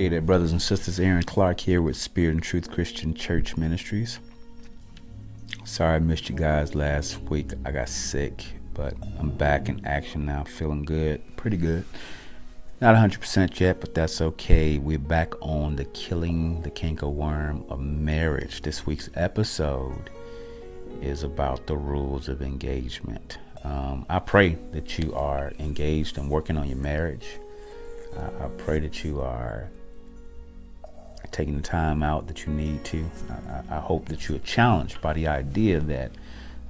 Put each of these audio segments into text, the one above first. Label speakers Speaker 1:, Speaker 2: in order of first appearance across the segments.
Speaker 1: Hey there, brothers and sisters. Aaron Clark here with Spirit and Truth Christian Church Ministries. Sorry I missed you guys last week. I got sick, but I'm back in action now, feeling good, pretty good. Not 100% yet, but that's okay. We're back on the killing the canker worm of marriage. This week's episode is about the rules of engagement. I pray that you are engaged and working on your marriage. I pray that you are taking the time out that you need to. I hope that you are challenged by the idea that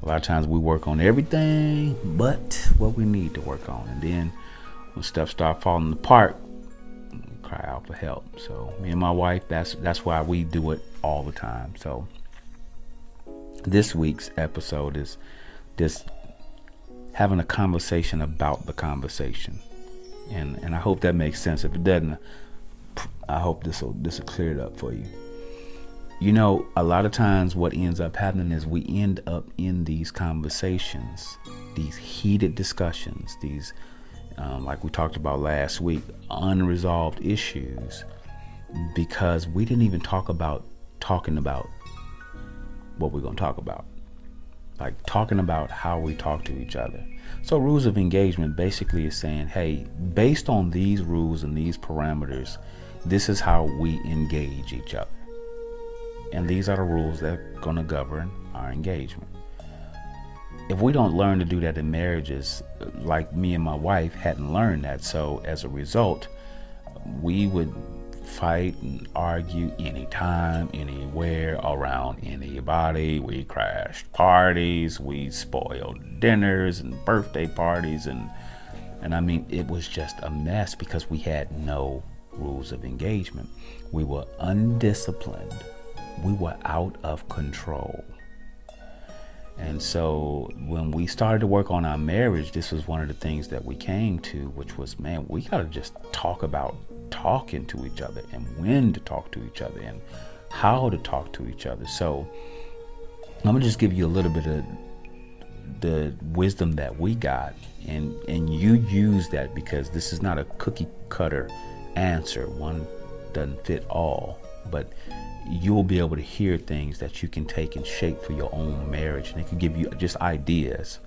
Speaker 1: a lot of times we work on everything but what we need to work on. And then when stuff starts falling apart, we cry out for help. So me and my wife, that's why we do it all the time. So this week's episode is just having a conversation about the conversation. And I hope that makes sense. If it doesn't, I hope this will clear it up for you. You know, a lot of times what ends up happening is we end up in these conversations, these heated discussions, these, like we talked about last week, unresolved issues, because we didn't even talking about what we're going to talk about. Like talking about how we talk to each other. So rules of engagement basically is saying, hey, based on these rules and these parameters, this is how we engage each other. And these are the rules that are going to govern our engagement. If we don't learn to do that in marriages, like me and my wife hadn't learned that, so as a result, we would fight and argue anytime, anywhere, around anybody. We crashed parties, we spoiled dinners and birthday parties, and I mean, it was just a mess because we had no rules of engagement. We were undisciplined. We were out of control. And so when we started to work on our marriage, this was one of the things that we came to, which was, man, we got to just talk about talking to each other and when to talk to each other and how to talk to each other. So I'm going to just give you a little bit of the wisdom that we got, and you use that, because this is not a cookie cutter answer. One doesn't fit all, but you'll be able to hear things that you can take and shape for your own marriage, and it can give you just ideas.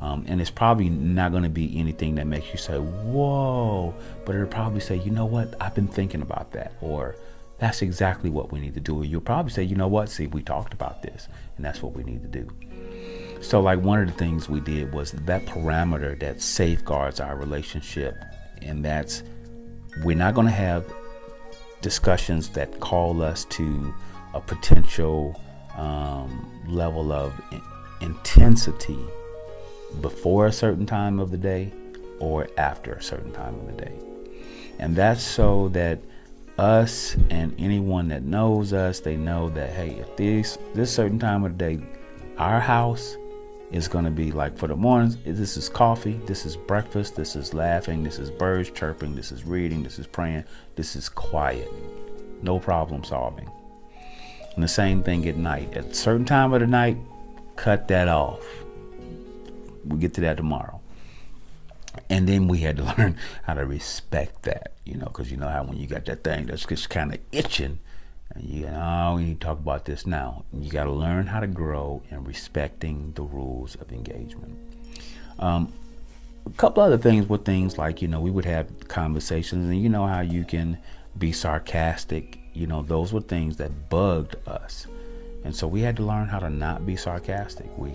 Speaker 1: And it's probably not going to be anything that makes you say, whoa, but it'll probably say, you know what, I've been thinking about that, or that's exactly what we need to do. Or you'll probably say, you know what, see, we talked about this, and that's what we need to do. So like one of the things we did was that parameter that safeguards our relationship, and that's, we're not going to have discussions that call us to a potential level of intensity before a certain time of the day or after a certain time of the day. And that's so that us and anyone that knows us, they know that, hey, if this certain time of the day, our house is going to be like, for the mornings, this is coffee, this is breakfast, this is laughing, this is birds chirping, this is reading, this is praying, this is quiet, no problem solving. And the same thing at night. At a certain time of the night, cut that off. We'll get to that tomorrow. And then we had to learn how to respect that, because you know how when you got that thing that's just kind of itching, and we need to talk about this now. You got to learn how to grow in respecting the rules of engagement. A couple other things were things like, we would have conversations, and you know how you can be sarcastic. Those were things that bugged us. And so we had to learn how to not be sarcastic. We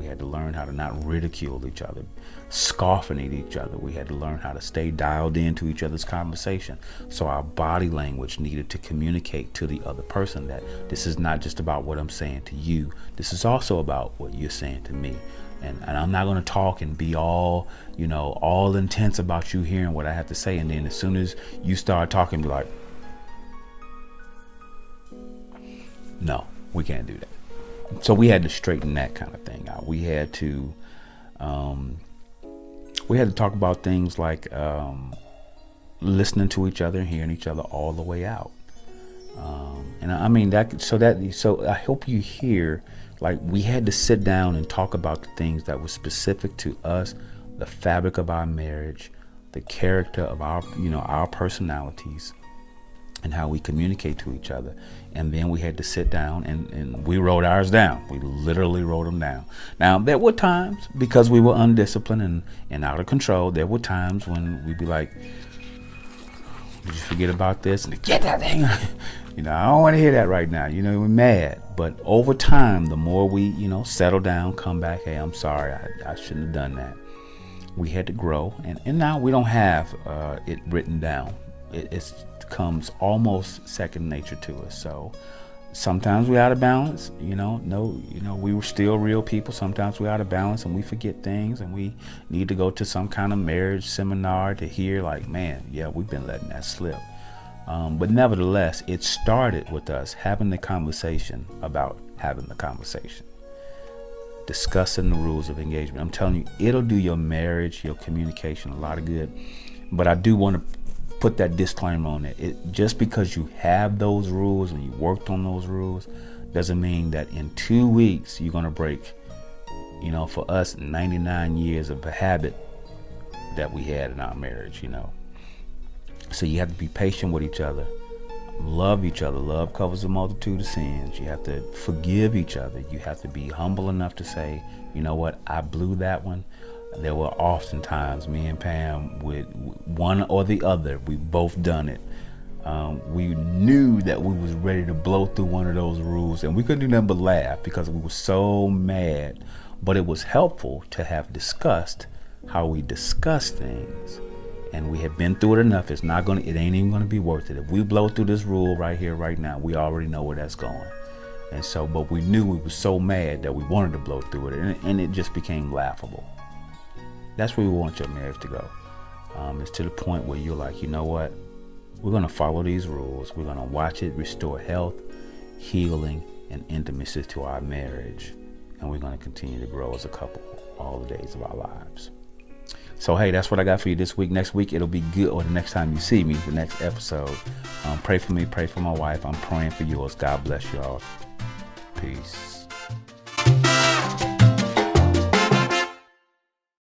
Speaker 1: had to learn how to not ridicule each other, scoffing at each other. We had to learn how to stay dialed into each other's conversation. So our body language needed to communicate to the other person that this is not just about what I'm saying to you. This is also about what you're saying to me. And I'm not going to talk and be all intense about you hearing what I have to say. And then as soon as you start talking, be like, no, we can't do that. So we had to straighten that kind of thing out. We had to talk about things like listening to each other and hearing each other all the way out. And I mean so I hope you hear, like, we had to sit down and talk about the things that were specific to us, the fabric of our marriage, the character of our personalities, and how we communicate to each other. And then we had to sit down and we wrote ours down. We literally wrote them down. Now, there were times, because we were undisciplined and out of control, there were times when we'd be like, did you forget about this? And get that thing. I don't want to hear that right now. We're mad. But over time, the more we, settle down, come back, hey, I'm sorry, I shouldn't have done that. We had to grow. And now we don't have it written down. It comes almost second nature to us. So sometimes we're out of balance. We were still real people. Sometimes we're out of balance and we forget things, and we need to go to some kind of marriage seminar to hear, like, man, yeah, we've been letting that slip. But nevertheless, it started with us having the conversation about having the conversation, discussing the rules of engagement. I'm telling you, it'll do your marriage, your communication a lot of good. But I do want to put that disclaimer on it. Just because you have those rules and you worked on those rules doesn't mean that in 2 weeks you're going to break, for us, 99 years of a habit that we had in our marriage. So you have to be patient with each other, love each other. Love covers a multitude of sins. You have to forgive each other. You have to be humble enough to say, you know what, I blew that one. There were oftentimes me and Pam with one or the other, we both done it. We knew that we was ready to blow through one of those rules, and we couldn't do nothing but laugh because we were so mad. But it was helpful to have discussed how we discuss things, and we have been through it enough. It ain't even gonna be worth it. If we blow through this rule right here, right now, we already know where that's going. And so, but we knew we were so mad that we wanted to blow through it, and it just became laughable. That's where we want your marriage to go. It's to the point where you're like, you know what? We're going to follow these rules. We're going to watch it restore health, healing, and intimacy to our marriage. And we're going to continue to grow as a couple all the days of our lives. So, hey, that's what I got for you this week. Next week, it'll be good. Or the next time you see me, the next episode. Pray for me. Pray for my wife. I'm praying for yours. God bless you all. Peace.